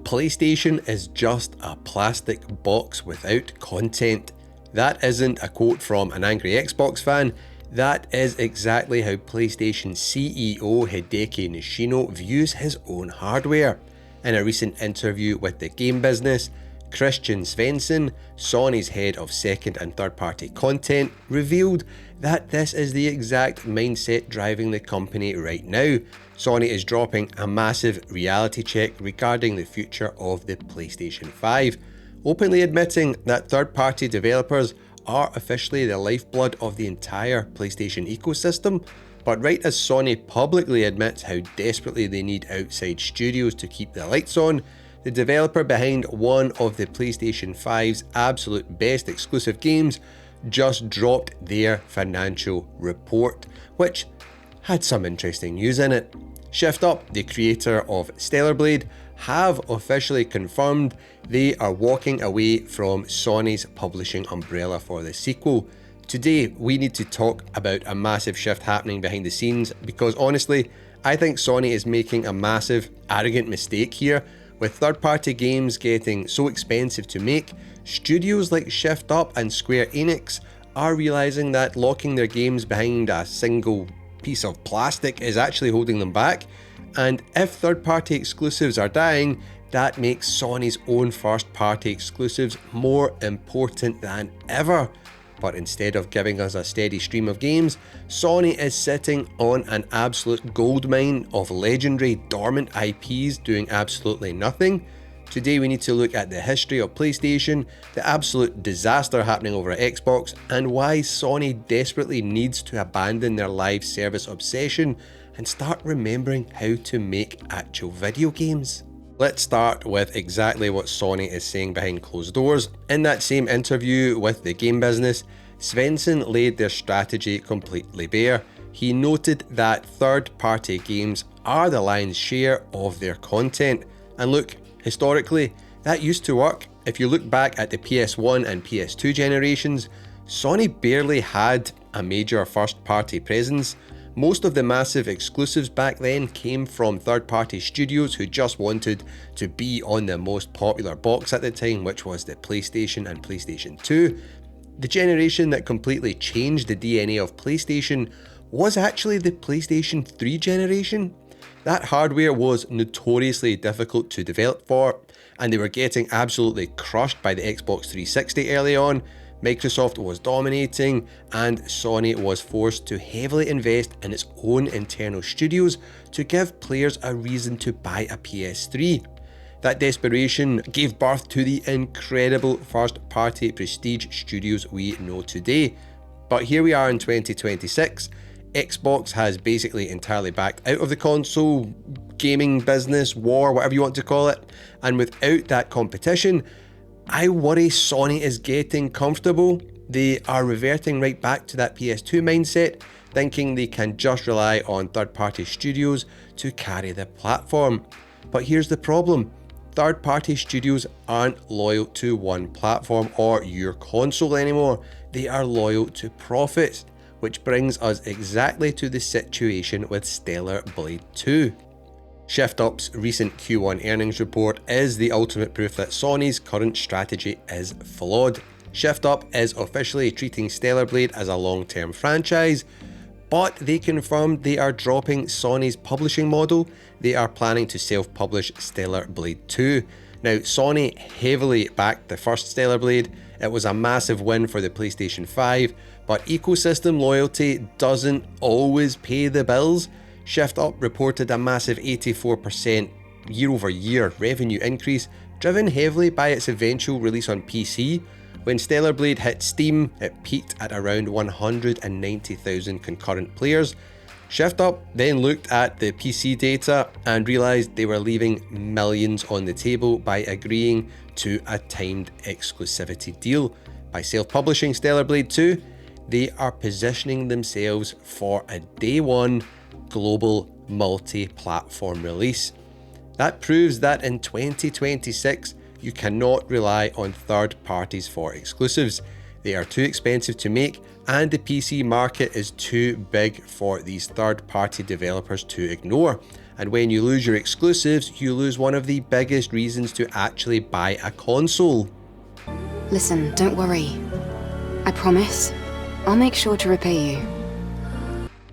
PlayStation is just a plastic box without content. That isn't a quote from an angry Xbox fan. That is exactly how PlayStation CEO Hideki Nishino views his own hardware. In a recent interview with the game business, Christian Svensson, Sony's head of second and third party content, revealed that this is the exact mindset driving the company right now. Sony is dropping a massive reality check regarding the future of the PlayStation 5, openly admitting that third party developers are officially the lifeblood of the entire PlayStation ecosystem. But right as Sony publicly admits how desperately they need outside studios to keep the lights on, the developer behind one of the PlayStation 5's absolute best exclusive games just dropped their financial report, which had some interesting news in it. Shift Up, the creator of Stellar Blade, have officially confirmed they are walking away from Sony's publishing umbrella for the sequel. Today, we need to talk about a massive shift happening behind the scenes because honestly, I think Sony is making a massive, arrogant mistake here. With third-party games getting so expensive to make, studios like Shift Up and Square Enix are realizing that locking their games behind a single piece of plastic is actually holding them back. And if third-party exclusives are dying, that makes Sony's own first-party exclusives more important than ever. But instead of giving us a steady stream of games, Sony is sitting on an absolute goldmine of legendary dormant IPs doing absolutely nothing. Today we need to look at the history of PlayStation, the absolute disaster happening over at Xbox, and why Sony desperately needs to abandon their live service obsession and start remembering how to make actual video games. Let's start with exactly what Sony is saying behind closed doors. In that same interview with the game business, Svensson laid their strategy completely bare. He noted that third-party games are the lion's share of their content. And look, historically, that used to work. If you look back at the PS1 and PS2 generations, Sony barely had a major first-party presence. Most of the massive exclusives back then came from third-party studios who just wanted to be on the most popular box at the time, which was the PlayStation and PlayStation 2. The generation that completely changed the DNA of PlayStation was actually the PlayStation 3 generation. That hardware was notoriously difficult to develop for, and they were getting absolutely crushed by the Xbox 360 early on. Microsoft was dominating, and Sony was forced to heavily invest in its own internal studios to give players a reason to buy a PS3. That desperation gave birth to the incredible first-party prestige studios we know today. But here we are in 2026, Xbox has basically entirely backed out of the console gaming business, war, whatever you want to call it, and without that competition, I worry Sony is getting comfortable. They are reverting right back to that PS2 mindset, thinking they can just rely on third-party studios to carry the platform. But here's the problem. Third-party studios aren't loyal to one platform or your console anymore. They are loyal to profits, which brings us exactly to the situation with Stellar Blade 2. Shift Up's recent Q1 earnings report is the ultimate proof that Sony's current strategy is flawed. Shift Up is officially treating Stellar Blade as a long-term franchise, but they confirmed they are dropping Sony's publishing model. They are planning to self-publish Stellar Blade 2. Now, Sony heavily backed the first Stellar Blade. It was a massive win for the PlayStation 5, but ecosystem loyalty doesn't always pay the bills. Shift Up reported a massive 84% year-over-year revenue increase, driven heavily by its eventual release on PC. When Stellar Blade hit Steam, it peaked at around 190,000 concurrent players. Shift Up then looked at the PC data and realised they were leaving millions on the table by agreeing to a timed exclusivity deal. By self-publishing Stellar Blade 2, they are positioning themselves for a day one global multi-platform release. That proves that in 2026, you cannot rely on third parties for exclusives. They are too expensive to make, and the PC market is too big for these third-party developers to ignore. And when you lose your exclusives, you lose one of the biggest reasons to actually buy a console. Listen, don't worry. I promise, I'll make sure to repay you.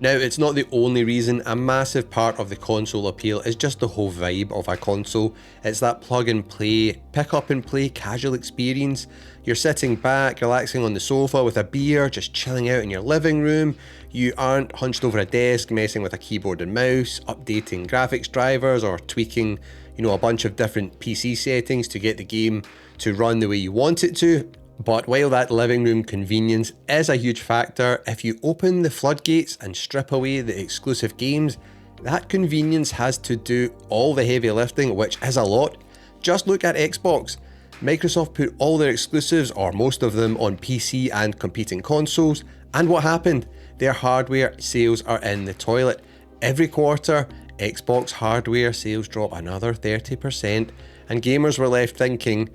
Now, it's not the only reason. A massive part of the console appeal is just the whole vibe of a console. It's that plug and play, pick up and play casual experience. You're sitting back, relaxing on the sofa with a beer, just chilling out in your living room. You aren't hunched over a desk messing with a keyboard and mouse, updating graphics drivers or tweaking, a bunch of different PC settings to get the game to run the way you want it to. But while that living room convenience is a huge factor, if you open the floodgates and strip away the exclusive games, that convenience has to do all the heavy lifting, which is a lot. Just look at Xbox. Microsoft put all their exclusives, or most of them, on PC and competing consoles, and what happened? Their hardware sales are in the toilet. Every quarter, Xbox hardware sales drop another 30%, and gamers were left thinking,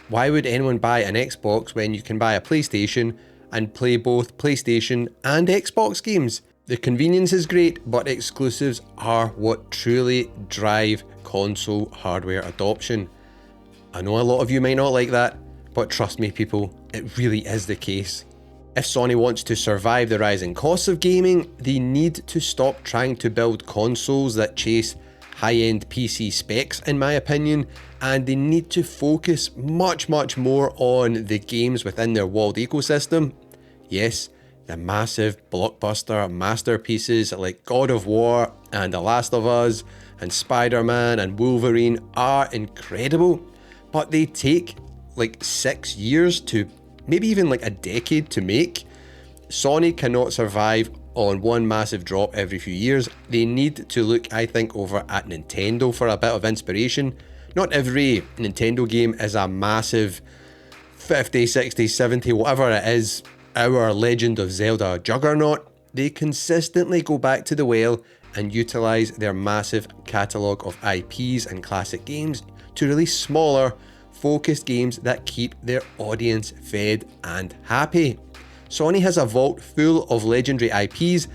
why would anyone buy an Xbox when you can buy a PlayStation and play both PlayStation and Xbox games? The convenience is great, but exclusives are what truly drive console hardware adoption. I know a lot of you might not like that, but trust me people, it really is the case. If Sony wants to survive the rising costs of gaming, they need to stop trying to build consoles that chase high-end PC specs, in my opinion, and they need to focus much more on the games within their walled ecosystem. Yes, the massive blockbuster masterpieces like God of War and The Last of Us and Spider-Man and Wolverine are incredible, but they take like 6 years to maybe even like a decade to make. Sony cannot survive on one massive drop every few years. They need to look, I think, over at Nintendo for a bit of inspiration. Not every Nintendo game is a massive 50, 60, 70, whatever it is, our Legend of Zelda juggernaut. They consistently go back to the well and utilise their massive catalogue of IPs and classic games to release smaller, focused games that keep their audience fed and happy. Sony has a vault full of legendary IPs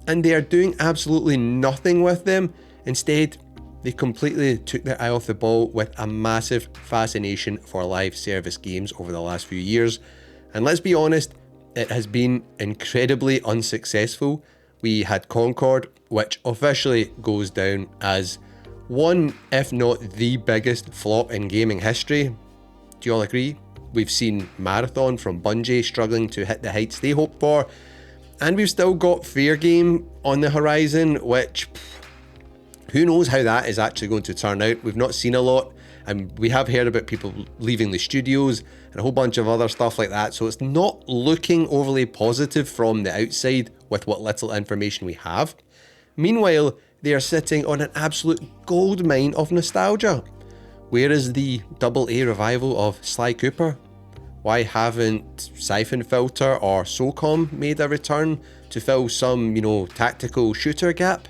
and they are doing absolutely nothing with them. Instead, they completely took their eye off the ball with a massive fascination for live service games over the last few years. And let's be honest, it has been incredibly unsuccessful. We had Concord, which officially goes down as one, if not the biggest flop in gaming history. Do you all agree? We've seen Marathon from Bungie struggling to hit the heights they hoped for, and we've still got Fair Game on the horizon, which who knows how that is actually going to turn out. We've not seen a lot, and we have heard about people leaving the studios and a whole bunch of other stuff like that, so it's not looking overly positive from the outside with what little information we have. Meanwhile, they are sitting on an absolute goldmine of nostalgia. Where is the AA revival of Sly Cooper? Why haven't Siphon Filter or SOCOM made a return to fill some, tactical shooter gap?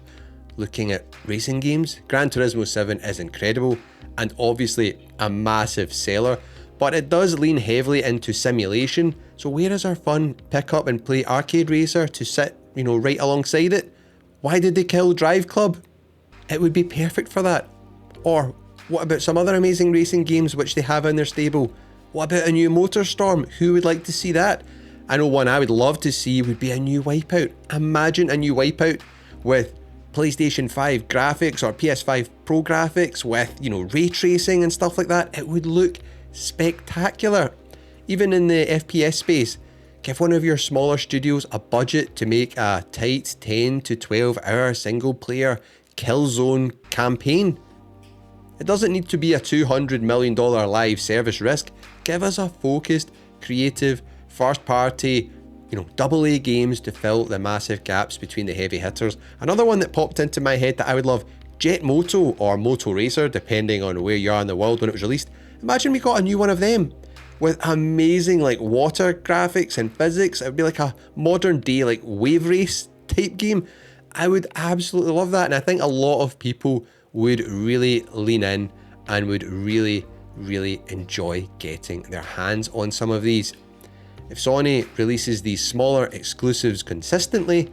Looking at racing games, Gran Turismo 7 is incredible and obviously a massive seller, but it does lean heavily into simulation, so where is our fun pick up and play arcade racer to sit, right alongside it? Why did they kill Drive Club? It would be perfect for that. Or what about some other amazing racing games which they have in their stable? What about a new MotorStorm? Who would like to see that? I know one I would love to see would be a new Wipeout. Imagine a new Wipeout with PlayStation 5 graphics or PS5 Pro graphics with, ray tracing and stuff like that. It would look spectacular. Even in the FPS space, give one of your smaller studios a budget to make a tight 10 to 12 hour single player Killzone campaign. It doesn't need to be a $200 million live service risk. Give us a focused, creative, first party, AA games to fill the massive gaps between the heavy hitters. Another one that popped into my head that I would love, Jet Moto or Moto Racer, depending on where you are in the world when it was released. Imagine we got a new one of them with amazing water graphics and physics. It would be like a modern day wave race type game. I would absolutely love that, and I think a lot of people would really lean in and would really enjoy getting their hands on some of these. If Sony releases these smaller exclusives consistently,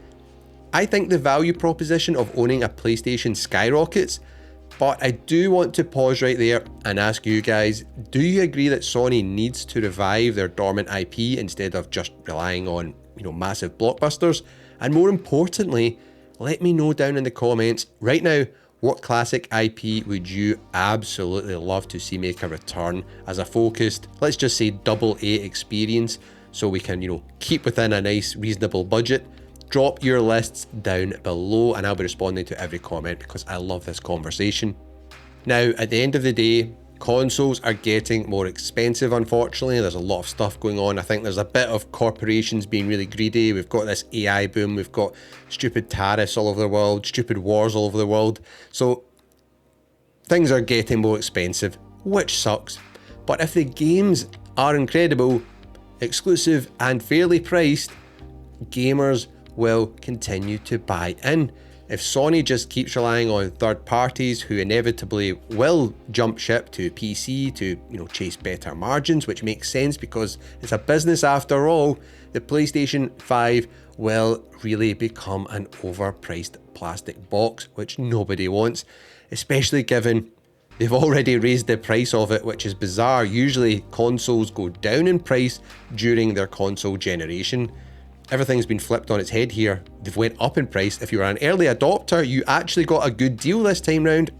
I think the value proposition of owning a PlayStation skyrockets, but I do want to pause right there and ask you guys, do you agree that Sony needs to revive their dormant IP instead of just relying on, massive blockbusters? And more importantly, let me know down in the comments right now, what classic IP would you absolutely love to see make a return as a focused, let's just say AA experience, so we can, keep within a nice reasonable budget? Drop your lists down below and I'll be responding to every comment because I love this conversation. Now, at the end of the day, consoles are getting more expensive, unfortunately. There's a lot of stuff going on. I think there's a bit of corporations being really greedy. We've got this AI boom. We've got stupid tariffs all over the world, stupid wars all over the world. So things are getting more expensive, which sucks. But if the games are incredible, exclusive and fairly priced, gamers will continue to buy in. If Sony just keeps relying on third parties who inevitably will jump ship to PC to, chase better margins, which makes sense because it's a business after all, the PlayStation 5 will really become an overpriced plastic box, which nobody wants, especially given they've already raised the price of it, which is bizarre. Usually consoles go down in price during their console generation. Everything's been flipped on its head here. They've went up in price. If you were an early adopter, you actually got a good deal this time round.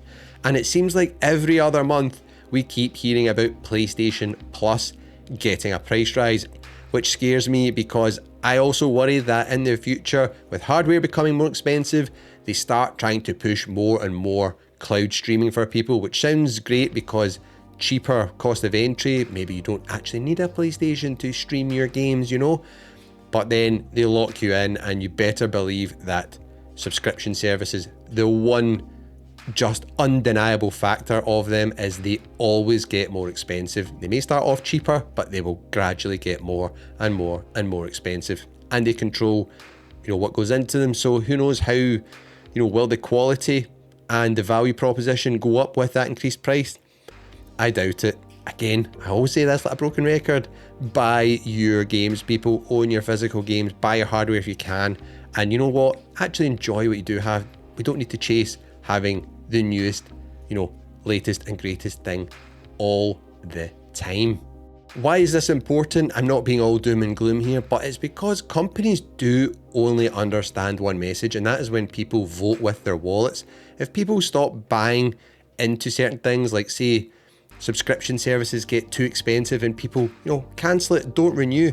And it seems like every other month we keep hearing about PlayStation Plus getting a price rise, which scares me because I also worry that in the future, with hardware becoming more expensive, they start trying to push more and more cloud streaming for people, which sounds great because cheaper cost of entry, maybe you don't actually need a PlayStation to stream your games, but then they lock you in and you better believe that subscription services, the one just undeniable factor of them is they always get more expensive. They may start off cheaper, but they will gradually get more and more and more expensive, and they control, what goes into them. So who knows how, will the quality and the value proposition go up with that increased price? I doubt it. Again, I always say this like a broken record. Buy your games, people. Own your physical games. Buy your hardware if you can. And you know what? Actually enjoy what you do have. We don't need to chase having the newest, latest and greatest thing all the time. Why is this important? I'm not being all doom and gloom here, but it's because companies do only understand one message, and that is when people vote with their wallets. If people stop buying into certain things, like say, subscription services get too expensive and people, cancel it, don't renew,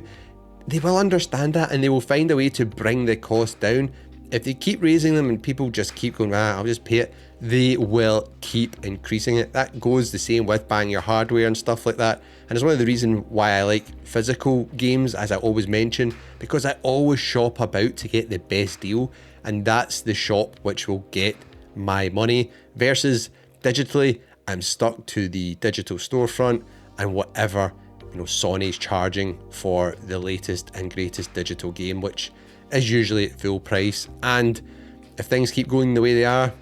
they will understand that and they will find a way to bring the cost down. If they keep raising them and people just keep going, I'll just pay it, they will keep increasing it. That goes the same with buying your hardware and stuff like that. And it's one of the reasons why I like physical games, as I always mention, because I always shop about to get the best deal, and that's the shop which will get my money, versus digitally, I'm stuck to the digital storefront and whatever, Sony's charging for the latest and greatest digital game, which is usually at full price. And if things keep going the way they are,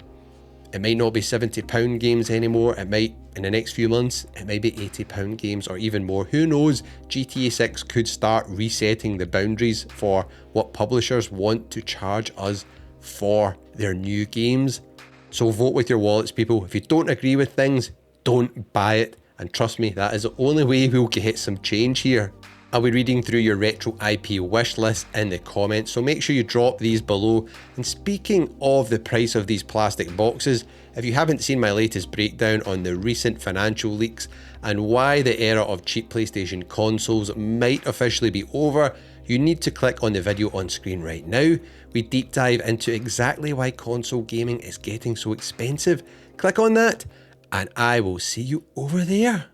it might not be £70 games anymore. It might, in the next few months, it might be £80 games or even more. Who knows? GTA 6 could start resetting the boundaries for what publishers want to charge us for their new games. So vote with your wallets, people. If you don't agree with things, don't buy it. And trust me, that is the only way we'll get some change here. I'll be reading through your retro IP wish list in the comments, so make sure you drop these below. And speaking of the price of these plastic boxes, if you haven't seen my latest breakdown on the recent financial leaks and why the era of cheap PlayStation consoles might officially be over, you need to click on the video on screen right now. We deep dive into exactly why console gaming is getting so expensive. Click on that and I will see you over there.